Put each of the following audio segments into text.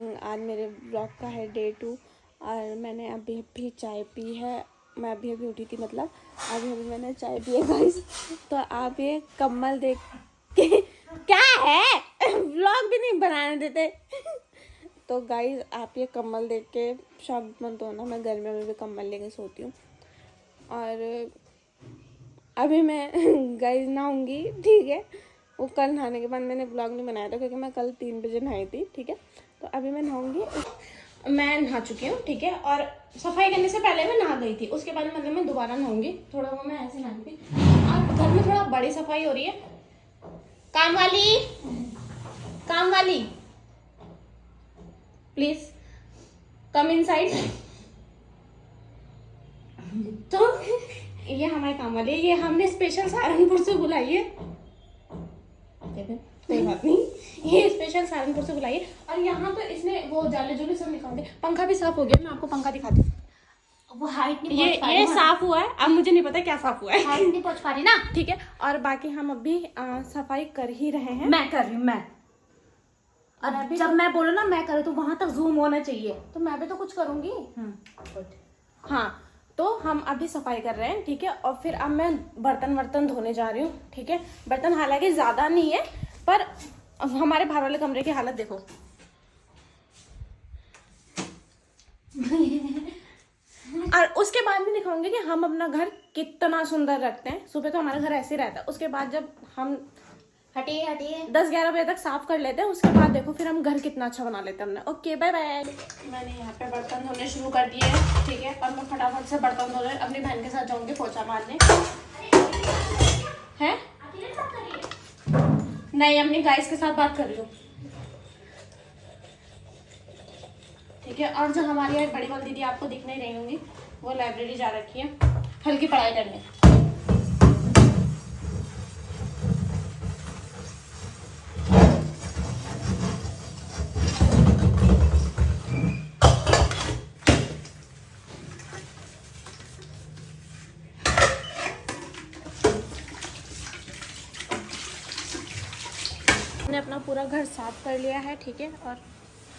आज मेरे ब्लॉग का है डे 2 और मैंने अभी चाय पी है। मैं अभी उठी थी, मतलब अभी मैंने चाय पी है गाइस। तो आप ये कम्बल देख के क्या है ब्लॉग भी नहीं बनाने देते तो गाइस आप ये कम्बल देख के शॉक मत होना। मैं गर्मियों में भी कम्बल लेके सोती हूँ। और अभी मैं गाइस नहाऊंगी, ठीक है। वो कल नहाने के बाद मैंने ब्लॉग नहीं बनाया था क्योंकि मैं कल 3 बजे नहाई थी, ठीक है। तो अभी मैं नहाऊंगी। मैं नहा चुकी हूँ, ठीक है। और सफाई करने से पहले मैं नहा गई थी, उसके बाद मतलब मैं दोबारा नहाऊंगी। थोड़ा वो मैं ऐसे नहाऊंगी। और घर में थोड़ा बड़ी सफाई हो रही है। काम वाली प्लीज कम इनसाइड। तो ये हमारे काम वाली है, ये हमने स्पेशल सहारनपुर से बुलाई है। कोई बात नहीं, ये स्पेशल सहारनपुर से बुलाई है। और यहाँ तो इसने वो जाले जुले सब निकाल दिए। पंखा भी साफ हो गया, मैं आपको पंखा दिखाती हूँ। वो हाइट नहीं पहुंच पा रही, ये साफ हुआ है। अब मुझे नहीं पता क्या साफ हुआ है, हाइट नहीं पहुंच पा रही ना, ठीक है। और बाकी हम अभी सफाई कर ही रहे हैं। मैं कर रही हूँ, मैं और जब मैं बोलूँ ना मैं करूँ तो वहां तक जूम होना चाहिए। तो मैं भी तो कुछ करूंगी। हाँ, तो हम अभी सफाई कर रहे हैं, ठीक है। और फिर अब मैं बर्तन धोने जा रही हूँ, ठीक है। बर्तन हालांकि ज्यादा नहीं है, पर हमारे बाहर वाले कमरे की हालत देखो। और उसके बाद में दिखाऊंगी कि हम अपना घर कितना सुंदर रखते हैं। सुबह तो हमारा घर ऐसे ही रहता है, उसके बाद जब हम हटिए 10-11 बजे तक साफ कर लेते हैं, उसके बाद देखो फिर हम घर कितना अच्छा बना लेते हैं हमने। Okay bye bye. मैंने यहाँ पे बर्तन धोने शुरू कर दिए हैं, ठीक है। और मैं फटाफट से बर्तन धो रही हूँ। अपनी बहन के साथ जाऊंगी पोछा मारने। हैं? नहीं, अपनी गाइस के साथ बात कर रही हूँ, ठीक है। और जो हमारी एक बड़ी वाली दीदी आपको दिख नहीं रही होंगी, वो लाइब्रेरी जा रखी है हल्की पढ़ाई करने। मैंने अपना पूरा घर साफ कर लिया है, ठीक है। और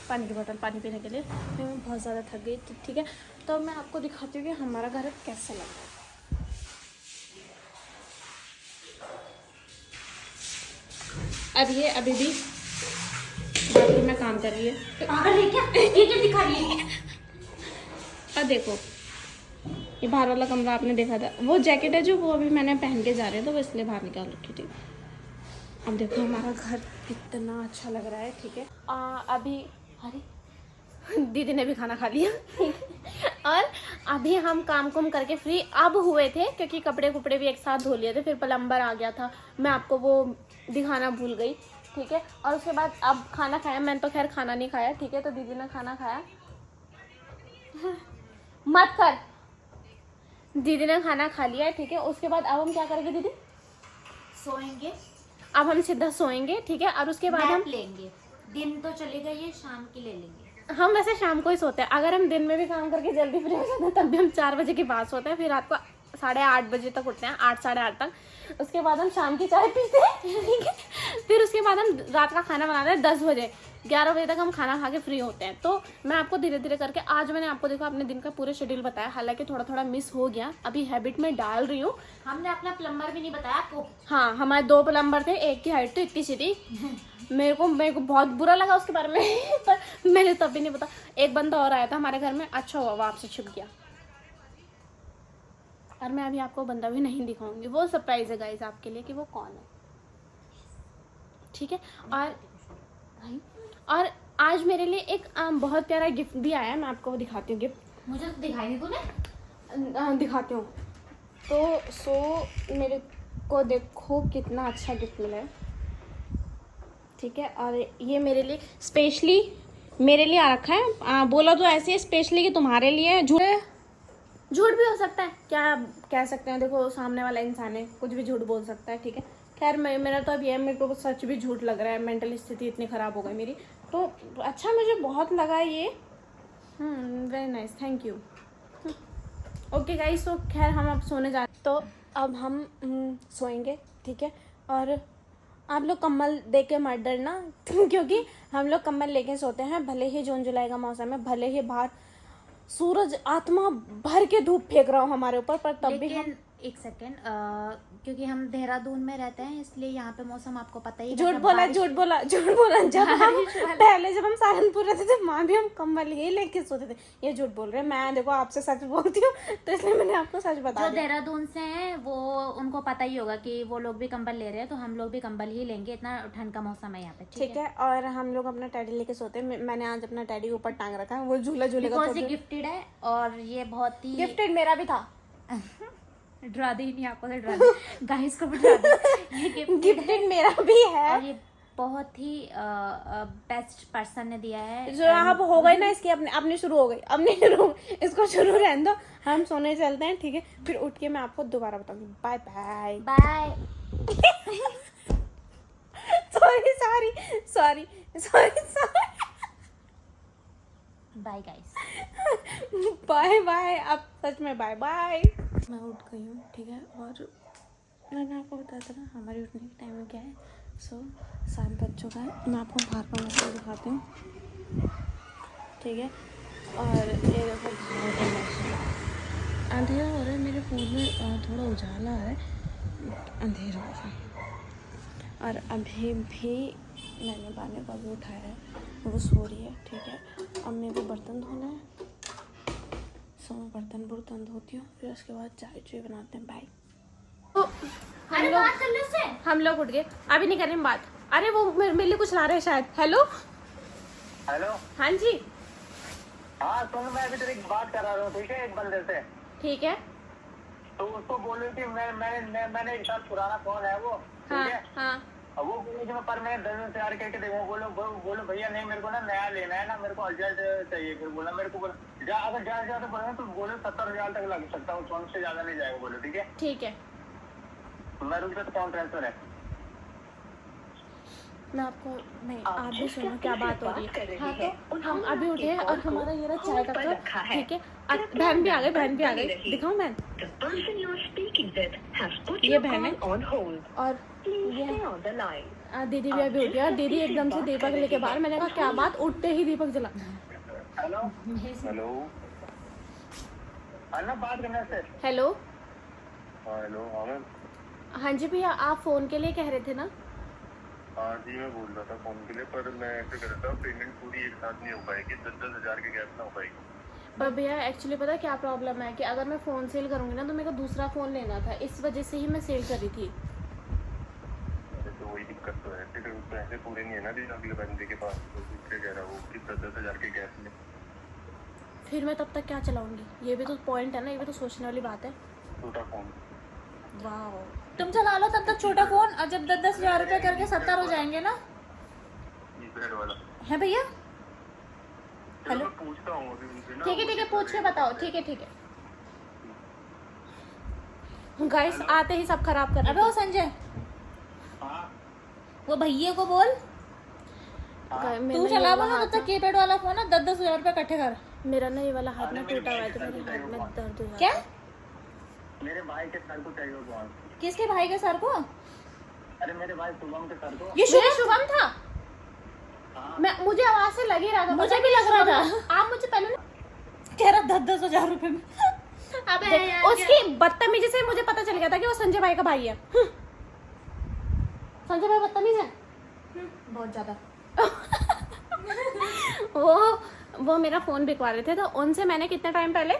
पानी की बोतल पानी पीने के लिए, फिर मैं बहुत ज़्यादा थक गई थी, ठीक है। तो मैं आपको दिखाती हूँ कि हमारा घर कैसा लग रहा है। अब ये अभी भी बाथरूम में काम कर रही है। पागल है क्या? ये क्या दिखा रही है? अब देखो, ये बाहर वाला कमरा आपने देखा था, वो जैकेट है जो वो अभी मैंने पहन के जा रहे थे, तो वो इसलिए बाहर निकाल रखी थी। अब देखो हमारा घर कितना अच्छा लग रहा है, ठीक है। अभी अरे दीदी ने भी खाना खा लिया और अभी हम काम कुम करके फ्री अब हुए थे, क्योंकि कपड़े कुपड़े भी एक साथ धो लिए थे। फिर प्लम्बर आ गया था, मैं आपको वो दिखाना भूल गई, ठीक है। और उसके बाद अब खाना खाया। मैंने तो खैर खाना नहीं खाया, ठीक है। तो दीदी ने खाना खाया। मत कर। दीदी ने खाना खा लिया है, ठीक है। उसके बाद अब हम क्या करेंगे दीदी? सोएंगे। अब हम सीधा सोएंगे, ठीक है। और उसके बाद हम लेंगे। दिन तो चलेगा, ये शाम की ले लेंगे। हम वैसे शाम को ही सोते हैं। अगर हम दिन में भी काम करके जल्दी फ्री हो जाते हैं तब भी हम 4 बजे के बाद सोते हैं। फिर रात को 8:30 बजे तक उठते हैं, 8 साढ़े 8 तक। उसके बाद हम शाम की चाय पीते हैं, ठीक है। फिर उसके बाद हम रात का खाना बनाते हैं 10 बजे। 11 बजे तक हम खाना खा के फ्री होते हैं। तो मैं आपको धीरे धीरे करके, आज मैंने आपको देखो अपने दिन का पूरा शेड्यूल बताया, हालांकि थोड़ा थोड़ा मिस हो गया, अभी हैबिट में डाल रही हूँ। हमने अपना प्लम्बर भी नहीं बताया आपको। हाँ, हमारे 2 प्लम्बर थे, एक की हाइट तो इतनी सी थी। मेरे को बहुत बुरा लगा उसके बारे में पर मैंने तब भी नहीं पता। एक बंदा और आया था हमारे घर में, अच्छा हुआ वो आपसे छुप गया। और मैं अभी आपको बंदा भी नहीं दिखाऊंगी, वो सरप्राइज है गाइस आपके लिए कि वो कौन है, ठीक है। और आज मेरे लिए एक बहुत प्यारा गिफ्ट भी आया है, मैं आपको वो दिखाती हूँ गिफ्ट। मुझे तो दिखाई नहीं तूने। दिखाती हूँ। तो मेरे को देखो कितना अच्छा गिफ्ट मिला है, ठीक है। और ये मेरे लिए स्पेशली मेरे लिए आ रखा है। बोला तो ऐसे स्पेशली कि तुम्हारे लिए। झूठ भी हो सकता है, क्या कह सकते हैं। देखो सामने वाला इंसान है, कुछ भी झूठ बोल सकता है, ठीक है। खैर मेरा तो अब ये, मेरे को सच भी झूठ लग रहा है। मेंटल स्थिति इतनी ख़राब हो गई मेरी, तो अच्छा मुझे बहुत लगा ये। Very nice, thank you. Okay guys, तो खैर हम अब सोने जा रहे हैं। तो अब हम सोएंगे, ठीक है। और आप लोग कम्बल दे के मत डरना क्योंकि हम लोग कम्बल लेके सोते हैं, भले ही जून जुलाई का मौसम है, भले ही बाहर सूरज आत्मा भर के धूप फेंक रहा हूँ हमारे ऊपर, पर तब भी हम लेकिन एक सेकेंड, क्योंकि हम देहरादून में रहते हैं इसलिए यहाँ पे मौसम आपको पता ही है। झूठ बोला जब हम पहले जब हम सहारनपुर रहते थे वहाँ भी हम कम्बल ही लेके सोते थे। ये झूठ बोल रहे हैं, मैं देखो आपसे सच बोलती हूँ तो इसलिए मैंने आपको सच बता जो दिया। देहरादून से हैं वो उनको पता ही होगा कि वो लोग भी कंबल ले रहे हैं, तो हम लोग भी कंबल ही लेंगे, इतना ठंड का मौसम है यहाँ पे। ठीक है, और हम लोग अपना टैडी लेके सोते हैं। मैंने आज अपना टैडी ऊपर टांग रखा है, वो झूला झूलेगा। बिकॉज ये गिफ्टेड है और ये बहुत ही गिफ्टेड मेरा भी था। डरा दी नहीं आपको, तो डरा दी गाइस को भी डरा दी। ये गिफ्टेड मेरा भी है और ये बहुत ही बेस्ट पर्सन ने दिया है। जो आप हो गई ना इसकी अपनी शुरू हो गई, अब नहीं शुरू, इसको शुरू रहने दो, हम सोने चलते हैं। ठीक है, फिर उठ के मैं आपको दोबारा बताऊंगी। Bye bye bye. Sorry bye guys. Bye bye, अब सच में बाय बाय। मैं उठ गई हूँ, ठीक है, और मैंने आपको बताया था ना हमारी उठने की टाइमिंग क्या है। सो 7 बज चुका है। मैं आपको बाहर का मौसम दिखाती हूँ, ठीक है। और ये देखो अंधेरा हो रहा है, मेरे फ़ोन में थोड़ा उजाला आ रहा है, अंधेरा हो रहा है। और अभी भी मैंने बाने का भी उठाया है, वो सो रही है, ठीक है। अब मेरे को बर्तन धोना है, सो मैं बर्तन धोती हूँ, फिर उसके बाद चाय बनाते हैं। बाय। तो हम लोग उठ गए, अभी नहीं करें बात। अरे वो मेरे लिए कुछ ला रहे हैं शायद। हेलो हाँ जी। हाँ सुन, मैं अभी तेरी बात कर रहा हूँ, ठीक है, एक बंदे से। ठीक है। तो उसको बोलो कि मैंने एक साथ पुराना फोन है वो, हाँ ठीक है। हाँ। अब वो बोले कि पर मैं 10 तैयार करके देखूँ। बोलो भैया नहीं, मेरे को ना नया लेना है ना, मेरे को अर्जेंट चाहिए। फिर बोला मेरे को अगर ज्यादा बोले तो बोलो 70,000 तक लग सकता हूँ, फोन से ज्यादा नहीं जाएगा। बोलो ठीक है। ठीक है, मैं रुक जाता हूँ, ट्रांसफर है। मैं आपको नहीं, आप भी सुनो क्या बात हो रही है। हाँ, तो हम अभी उठे हैं और हमारा ये रहा चाय का कप, ठीक है। बहन भी आ गई, दिखाऊं बहन? ये बहन है और ये दीदी भी अभी उठी है। दीदी एकदम से दीपक लेके बाहर, मैंने कहा क्या बात, उठते ही दीपक जला। हेलो अन्ना, बात करना से। हेलो हेलो हाँ जी भैया, आप फोन के लिए कह रहे थे ना? हाँ जी, मैं बोल रहा था फोन के लिए, पर मैं ऐसे कर रहा था, पेमेंट पूरी एक साथ नहीं हो पाएगी, 10-10 हजार के गैप ना हो पाएगी। पर भैया एक्चुअली पता क्या प्रॉब्लम है कि अगर मैं फ़ोन सेल करूँगी ना तो मेरे को दूसरा फ़ोन लेना था, इस वजह से ही मैं सेल करी थी। तो वही दिक्कत तो है, फिर पैसे पूरे नहीं है ना दी अगले बंदे के पास, तो इसलिए कह रहा हूँ कि 10-10 हजार के गैप में। फिर मैं तब तक क्या चलाऊंगी, ये भी तो पॉइंट है ना, ये भी तो सोचने वाली बात है। छोटा फोन। वाह, तुम चला लो तब तक छोटा फोन, और जब 10-10 हजार रुपए करके 70 हो जाएंगे ना वाला है भैया। हेलो, पूछता हूँ अभी उनसे ना। ठीक है पूछ के बताओ। ठीक है गाइस, आते ही सब खराब कर। अबे वो संजय, हाँ वो भैया को बोल तू चला बोलो, तब तक कीपैड वाला फोन है, 10-10 हजार रुपए इकट्ठे कर। मेरा ना ये वाला हाथ ना टूटा हुआ है, तो मेरे हाथ में दर्द हो क्या? मेरे भाई के सर को चाहिए फोन। किसके भाई के सर को? अरे मेरे भाई शुभम के सर को। ये शुभम था। मुझे आवाज से लग ही रहा था, मुझे भी लग रहा था। आप मुझे पहले कह रहा 10-10 हजार रुपए में। अबे उसकी बदतमीजी से मुझे पता चल गया था कि वो संजय भाई का भाई है। संजय भाई बदतमीज है बहुत ज्यादा। वो मेरा फ़ोन बिकवा रहे थे, तो उनसे मैंने कितने टाइम पहले,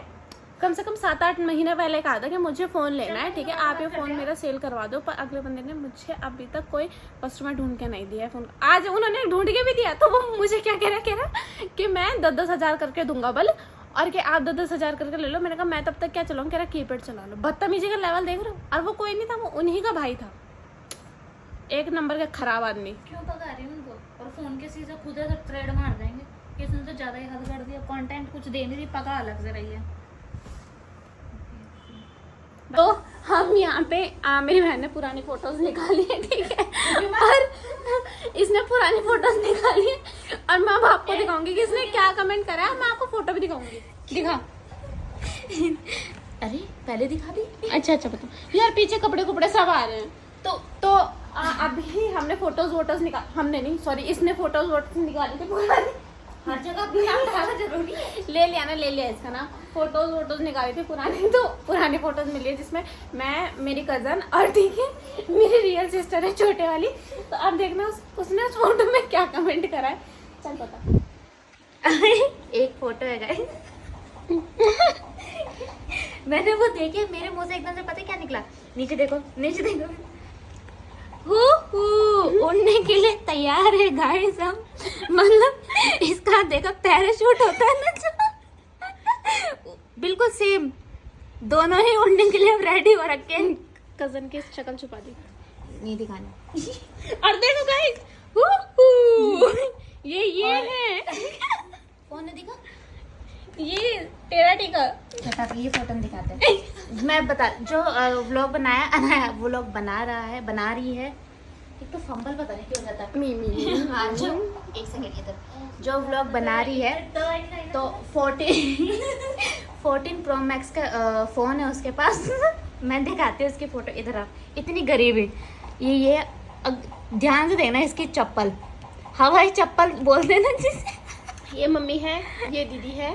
कम से कम 7-8 महीने पहले कहा था कि मुझे फ़ोन लेना है, ठीक है, आप ये फ़ोन मेरा सेल करवा दो। पर अगले बंदे ने मुझे अभी तक कोई कस्टमर ढूंढ के नहीं दिया है फ़ोन। आज उन्होंने ढूंढ के भी दिया, तो वो मुझे क्या कह रहा कि मैं 10-10 हज़ार करके दूंगा बल, और कि आप 10-10 हज़ार करके ले लो। मैंने कहा मैं तब तक क्या चलाऊँ, कह रहा कीपैड चला लो। बदतमीजी का लेवल देख रहे हो। और वो कोई नहीं था, वो उन्हीं का भाई था, एक नंबर का खराब आदमी। क्यों पका रही हूँ उनको, और फोन के सीधे खुद से ट्रेड मार देंगे कि इसने तो ज्यादा ही हद कर दिया, कंटेंट कुछ दे नहीं रही, पका अलग से रही है। तो हम यहाँ पे मेरी बहन ने पुरानी फोटोज निकाली है, ठीक है, और इसने पुरानी फोटोज निकाली है, और मैं अब आपको दिखाऊंगी कि इसने क्या कमेंट करा है। मैं आपको फोटो भी दिखाऊंगी। दिखा। अरे पहले दिखा दी। अच्छा बताओ यार, पीछे कपड़े सब आ रहे हैं। तो अभी हमने फोटोज निकाल, हमने नहीं सॉरी इसने फोटोज निकाली थी पुरानी। हर जगह अपना नाम डालना जरूरी है। ले लिया इसका नाम। फोटोज निकाली थी पुरानी, तो पुरानी फोटोज मिली है जिसमें मैं, मेरी कजन और ठीक है मेरी रियल सिस्टर है छोटे वाली। तो अब देखना उसने उस फोटो में क्या कमेंट करा है, चल पता। एक फोटो है गाइस, मैंने वो देखे, मेरे मुंह से एकदम से पता है क्या निकला, नीचे देखो नीचे देखो, उड़ने के लिए तैयार है गाइस हम। मतलब इसका देखो पैराशूट होता है ना जो, बिल्कुल सेम, दोनों ही उड़ने के लिए रेडी हो रखे हैं। कजन की शक्ल छुपा दी, नहीं दिखाना। और देखो गाइस ये है कौन है दिखा, ये तेरा टीका। ये फोटो दिखाते हैं। मैं बता, जो व्लॉग व्लॉग बना रही है, एक तो फंबल पता नहीं क्यों जाता है। हाँ, जो एक सेकंड इधर, जो व्लॉग बना रही है तो 14 प्रो मैक्स का फोन है उसके पास। मैं दिखाती हूँ उसकी फोटो, इधर आप, इतनी गरीब है ये ध्यान से देखना इसकी चप्पल, हवाई चप्पल बोल देना जिसे। ये मम्मी है, ये दीदी है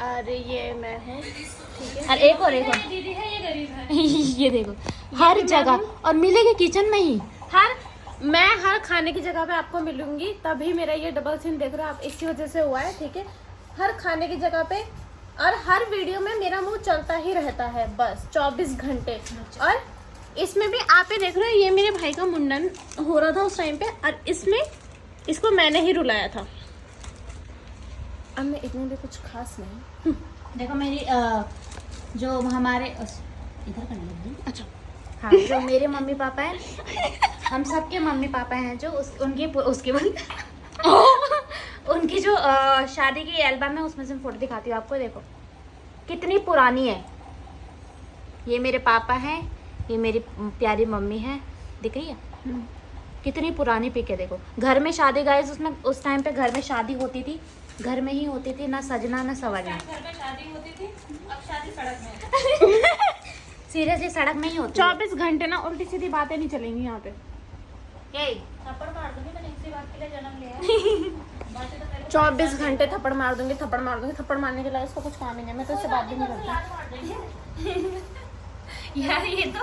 और ये मैं हूँ, ठीक है। और एक और दीदी है, ये गरीब है। ये देखो हर जगह, और मिलेगी किचन में ही। मैं हर खाने की जगह पे आपको मिलूंगी, तभी मेरा ये डबल सिम देख रहे हो आप, इसी वजह से हुआ है, ठीक है। हर खाने की जगह पे और हर वीडियो में मेरा मुंह चलता ही रहता है बस 24 घंटे। और इसमें भी आप ही देख रहे हो, ये मेरे भाई का मुंडन हो रहा था उस टाइम पे, और इसमें इसको मैंने ही रुलाया था। अब मैं इतने भी कुछ खास नहीं। देखो मेरी जो हमारे इधर करने लगी, अच्छा हाँ, जो मेरे मम्मी पापा हैं, हम सबके मम्मी पापा हैं, जो उनकी जो शादी की एल्बम है उसमें से फोटो दिखाती हूँ आपको। देखो कितनी पुरानी है। ये मेरे पापा हैं, ये मेरी प्यारी मम्मी है, दिख रही है कितनी पुरानी पिक है। देखो घर में शादी गाइस, उसमें उस टाइम पे घर में शादी होती थी, घर में ही होती थी, ना सजना ना संवरना। घर में शादी होती थी, अब शादी सड़क में। सीरियसली सड़क में ही होती है। 24 घंटे ना उल्टी सीधी बातें नहीं चलेंगी यहाँ पे। थप्पड़ मार दूंगी, मैंने इसी बात के लिए जन्म लिया। 24 घंटे थप्पड़ मार दूंगी। थप्पड़ मारने के लिए इसको कुछ काम ही नहीं, मैं तो इससे बात भी नहीं करती। यार ये तो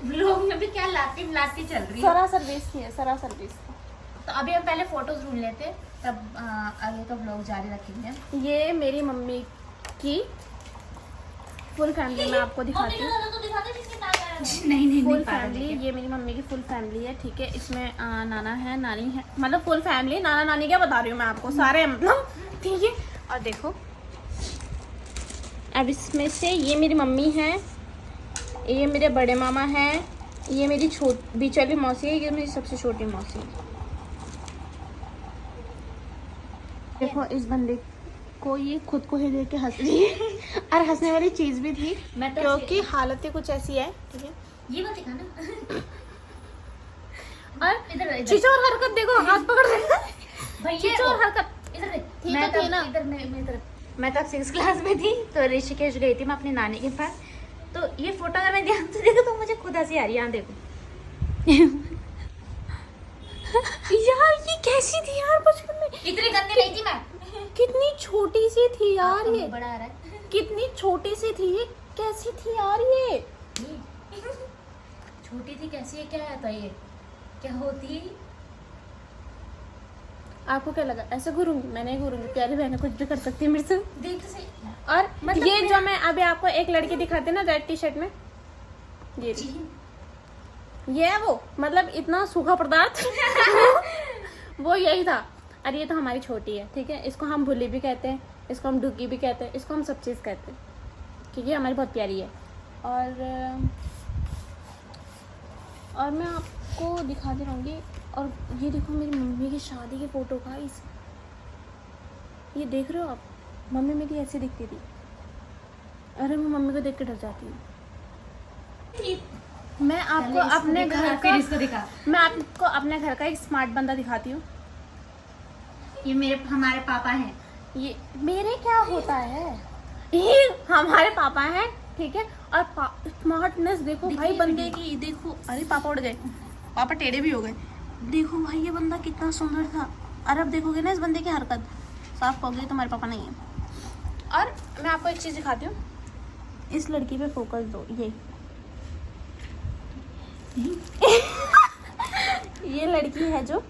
व्लॉग में भी क्या लाती चल रही है। सरासर बेइज्जती है, सरासर बेइज्जती। तो अभी हम पहले फोटोज ढूंढ लेते, तब आगे का व्लॉग जारी रखेंगे। ये मेरी मम्मी की फुल फैमिली मैं आपको दिखाती हूँ। नहीं फुल फैमिली, ये मेरी मम्मी की फुल फैमिली है, ठीक है। इसमें नाना है, नानी है, मतलब फुल फैमिली। नाना नानी क्या बता रही हूँ मैं आपको, सारे मतलब, ठीक है। और देखो अब इसमें से ये मेरी मम्मी है, ये मेरे बड़े मामा हैं, ये मेरी बीच वाली मौसी है, ये मेरी सबसे छोटी मौसी है। देखो इस बंदे को, ये खुद को ही देख के हंस रही है। और हंसने वाली चीज भी थी, मैं तो क्योंकि हालत ही कुछ ऐसी है, ठीक है। ये मत दिखाना। और इधर चिचोर हरकत देखो, हाथ पकड़ रहे हैं। भैया चिचोर हरकत इधर देख। ठीक मैं तो थी तब ना। इधर मैं तब 6th क्लास में थी, तो ऋषिकेश गई थी मैं अपनी नानी के पास। तो ये फोटो अगर मैं ध्यान से देखो तो मुझे खुद हंसी आ रही है। यहाँ देखो यार ये कैसी थी यार बचपन में, इतनी गंदी नहीं थी मैं। कितनी छोटी सी थी यार ये, बड़ा आ रहा है। कितनी छोटी सी थी ये, कैसी थी यार ये। छोटी थी कैसी है, क्या है ये, क्या होती। आपको क्या लगा ऐसे घूरूंगी? मैं नहीं घूरूंगी, प्यारी बहन कुछ भी कर सकती है मेरे से। देख से। और मतलब ये जो मैं अभी आपको एक लड़की दिखाते ना रेड टी शर्ट में, ये है वो, मतलब इतना सूखा पदार्थ वो यही था। और ये तो हमारी छोटी है, ठीक है। इसको हम भुली भी कहते हैं, इसको हम डुगी भी कहते हैं, इसको हम सब चीज़ कहते हैं, क्योंकि ये हमारी बहुत प्यारी है। और मैं आपको दिखाती रहूँगी। और ये देखो मेरी मम्मी की शादी की फ़ोटो का, इस ये देख रहे हो आप, मम्मी मेरी ऐसी दिखती थी। अरे मैं मम्मी को देख के डर जाती हूँ। मैं आपको अपने घर का, इसको दिखा। मैं आपको अपने घर का एक स्मार्ट बंदा दिखाती हूँ। ये हमारे पापा हैं। ये मेरे क्या होता है, ये हमारे पापा हैं, ठीक है। और स्मार्टनेस देखो भाई बंदे की, देखो। अरे पापा उड़ गए। पापा टेढ़े भी हो गए। देखो भाई ये बंदा कितना सुंदर था, और अब देखोगे ना इस बंदे की हरकत, साफ कहोगे तुम्हारे पापा नहीं है। और मैं आपको एक चीज़ दिखाती हूँ, इस लड़की पे फोकस दो, ये लड़की है जो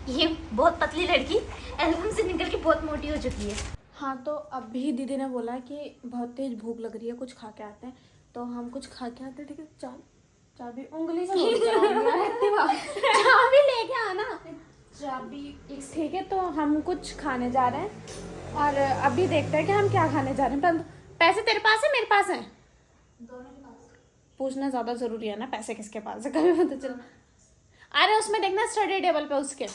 ये बहुत पतली लड़की एल्बम से निकल के बहुत मोटी हो चुकी है। हाँ, तो अभी दीदी ने बोला कि बहुत तेज भूख लग रही है, कुछ खा के आते हैं, तो हम कुछ खा के आते हैं। ठीक है, चाबी उंगली से चाबी लेके आना, चाबी। ठीक है, तो हम कुछ खाने जा रहे हैं और अभी देखते हैं कि हम क्या खाने जा रहे हैं। पर पैसे तेरे पास है, मेरे पास है? दोनों के पास। पूछना ज़्यादा ज़रूरी है ना, पैसे किसके पास है, कभी पता चला। अरे उसमें देखना स्टडी टेबल पे, उसके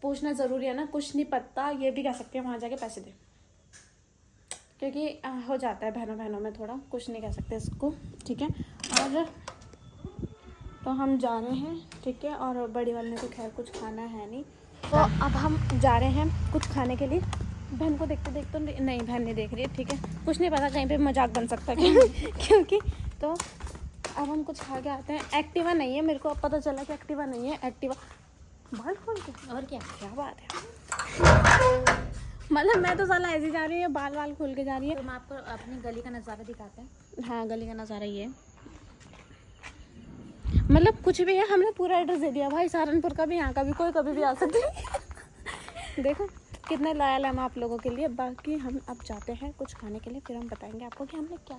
पूछना ज़रूरी है ना, कुछ नहीं पता ये भी कह सकते हैं वहाँ जाके पैसे दे, क्योंकि हो जाता है बहनों बहनों में थोड़ा, कुछ नहीं कह सकते इसको। ठीक है, और तो हम जा रहे हैं। ठीक है, और बड़ी वाले ने तो खैर कुछ खाना है नहीं, तो अब हम जा रहे हैं कुछ खाने के लिए। बहन को देखते देखते नहीं, बहन नहीं देख रही है। ठीक है, कुछ नहीं पता, कहीं पे मजाक बन सकता है क्योंकि तो अब हम कुछ खा के आते हैं। एक्टिवा नहीं है, मेरे को अब पता चला कि एक्टिवा नहीं है। एक्टिवा बाल खोल के, और क्या बात है, मतलब मैं तो साला ऐसी जा रही है, बाल खोल के जा रही है। तो हम आपको अपनी गली का नज़ारा दिखाते हैं। हाँ, गली का नज़ारा ये है, मतलब कुछ भी है, हमने पूरा एड्रेस दे दिया भाई, सहारनपुर का भी, यहाँ का भी, कोई कभी भी आ सकते हैं। देखो कितने लॉयल हम आप लोगों के लिए। बाकी हम अब जाते हैं कुछ खाने के लिए, फिर हम बताएंगे आपको कि हमने क्या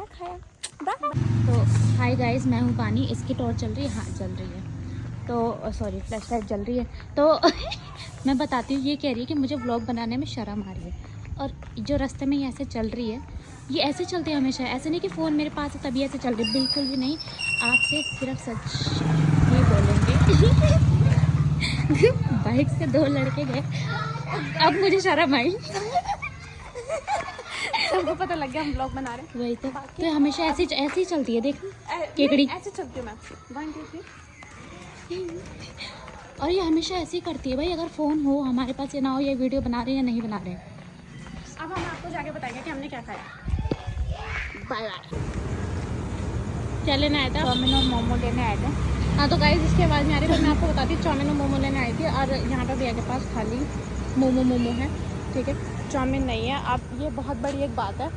खाया। तो हाय गाइस, मैं हूँ पानी, इसकी टॉर्च चल रही है, हाँ चल रही है, तो सॉरी फ्लैश लाइट जल रही है। तो मैं बताती हूँ, ये कह रही है कि मुझे व्लॉग बनाने में शर्म आ रही है, और जो रास्ते में ये ऐसे चल रही है, ये ऐसे चलते हैं हमेशा, ऐसे नहीं कि फ़ोन मेरे पास है तभी ऐसे चल रही, बिल्कुल भी नहीं। आपसे सिर्फ सच ही बोलेंगे। बाइक से 2 लड़के गए, अब मुझे शर्म आई। सबको पता लग गया हम ब्लॉग बना रहे हैं। वही तो हमेशा ऐसी ही चलती है, देख केकड़ी ऐसे चलती हूँ मैं, 1 2 3। और ये हमेशा ऐसे ही करती है भाई, अगर फ़ोन हो हमारे पास या ना हो, ये वीडियो बना रहे हैं या नहीं बना रहे हैं। अब हम आपको जाके बताएंगे कि हमने क्या खाया। Bye bye. क्या लेने आया था? चाउमीन और मोमो लेने आए थे। हाँ, तो गाइस इसकी आवाज़ नहीं आ रही, पर मैं आपको बताती हूँ, चाउमीन और मोमो लेने आई थी, और यहाँ पे भैया के पास खाली मोमो है। ठीक है, चाउमीन नहीं है। अब ये बहुत बड़ी एक बात है,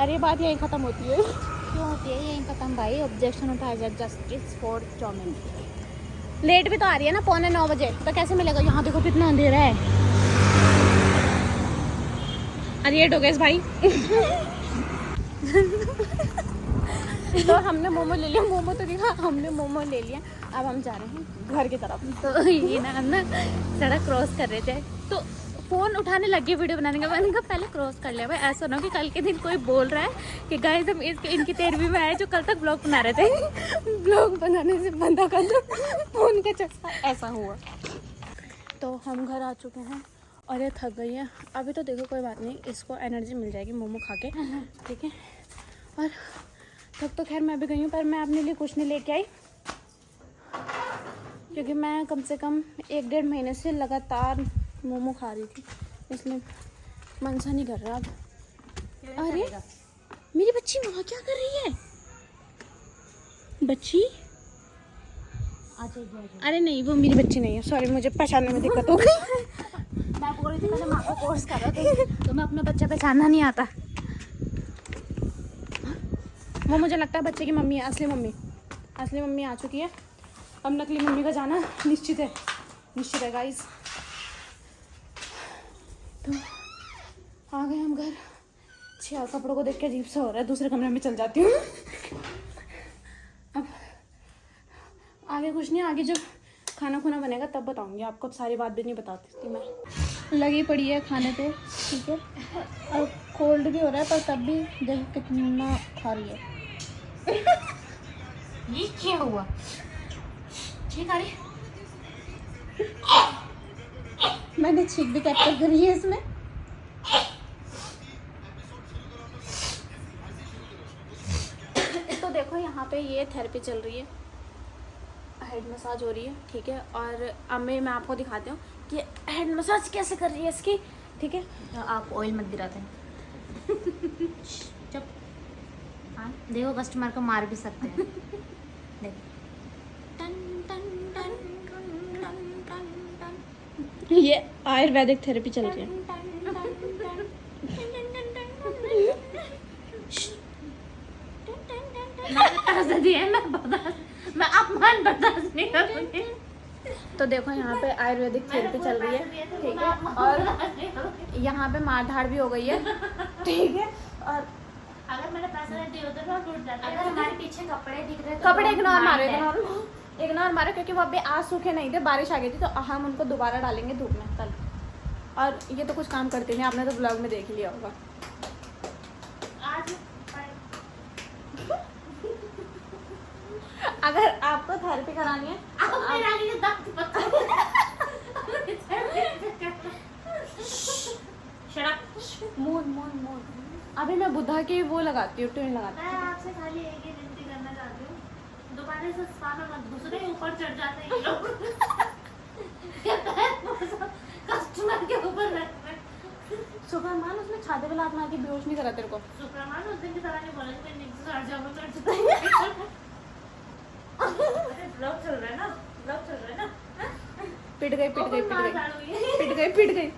और ये बात यहीं ख़त्म होती है। क्यों होती है यहीं ख़त्म भाई? ऑब्जेक्शन उठाया जाए, जस्टिस फॉर चाउमीन। लेट भी तो आ रही है ना, 8:45 बजे, तो कैसे मिलेगा? यहाँ देखो कितना अंधेरा है। अरे ये डोगेश भाई। तो हमने मोमो ले लिया, मोमो तो दिखा, हमने मोमो ले लिया। अब हम जा रहे हैं घर की तरफ। तो ये ना हम ना सड़क क्रॉस कर रहे थे, तो फ़ोन उठाने लगे वीडियो बनाने का, मैंने कहा पहले क्रॉस कर लिया भाई, ऐसा ना हो कि कल के दिन कोई बोल रहा है कि गाइस हम इनकी 13वीं में आए जो कल तक ब्लॉग बना रहे थे। ब्लॉग बनाने से बंदा का जो फ़ोन का चस्का ऐसा हुआ। तो हम घर आ चुके हैं और ये थक गई है अभी। तो देखो कोई बात नहीं, इसको एनर्जी मिल जाएगी मोमो खा के। ठीक है, और थक तो खैर मैं भी गई हूँ, पर मैं अपने लिए कुछ नहीं लेके आई, क्योंकि मैं कम से कम 1-1.5 महीने से लगातार मोमो खा रही थी, इसलिए मन सा नहीं कर रहा अब। अरे मेरी बच्ची वहाँ क्या कर रही है? बच्ची अरे नहीं, वो मेरी बच्ची नहीं है, सॉरी, मुझे पहचानने में दिक्कत हो गई। मैं बोल रही थी पहले माँ को कोर्स कर रहा था, तो मैं अपना बच्चा पहचानना नहीं आता। वो मुझे लगता है बच्चे की मम्मी है, असली मम्मी आ चुकी है। अब नकली मम्मी का जाना निश्चित है गाइस। तो आ गए हम घर। यार कपड़ों को देख के अजीब सा हो रहा है, दूसरे कमरे में चल जाती हूँ। अब आगे कुछ नहीं, आगे जब खाना खुना बनेगा तब बताऊंगी आपको, सारी बात भी नहीं बताती थी मैं। लगी पड़ी है खाने पे, ठीक है, और कोल्ड भी हो रहा है, पर तब भी देख कितना खा रही है। ये क्या हुआ? ठीक है, मैंने छींक भी कैप्चर करी है इसमें। तो देखो यहाँ पे ये थेरेपी चल रही है, हेड मसाज हो रही है। ठीक है, और अब मैं आपको दिखाती हूँ कि हेड मसाज कैसे कर रही है इसकी। ठीक है, आप ऑयल मत गिराते हैं। हाँ देखो कस्टमर को मार भी सकते हैं। देखो टन टन टन टन टन टन टन ये आयुर्वेदिक थेरेपी चल रही है। मैं अपमान बर्दाश्त नहीं करूंगी। तो देखो यहाँ पे आयुर्वेदिक थेरेपी चल रही है, ठीक है, और यहाँ पे मारधाड़ भी हो गई है, ठीक है। और अगर मेरे पैसे रहते होते तो टूट जाते। अगर हमारे पीछे कपड़े दिख रहे कपड़े इग्नोर मारो, इग्नोर मारो, क्योंकि वो अभी आज सूखे नहीं थे, बारिश आ गई थी, तो हम उनको दोबारा डालेंगे धूप में कल। और ये तो कुछ काम करते नहीं, आपने तो ब्लॉग में देख लिया होगा। अगर आपको थेरेपी करानी है मून अभी मैं बुधा की वो लगाती हूँ, ट्यून लगाती मैं आपसे खाली एक ही विनती करना चाहती हूँ, दोबारा से स्पा में मत घुसने, ऊपर चढ़ जाते हैं ये लोग। कस्टमर के ऊपर रखना। सुपरमान उसमें छाते पे लात मार के बेहोश नहीं करा तेरे को। शुक्रमान उस दिन की तरह नहीं बोला कि मैं नीचे से हट जाऊंगा। अरे ब्लॉग चल रहा है ना, ब्लॉग चल रहा है ना। पिट गई पिट गई। पिट गई।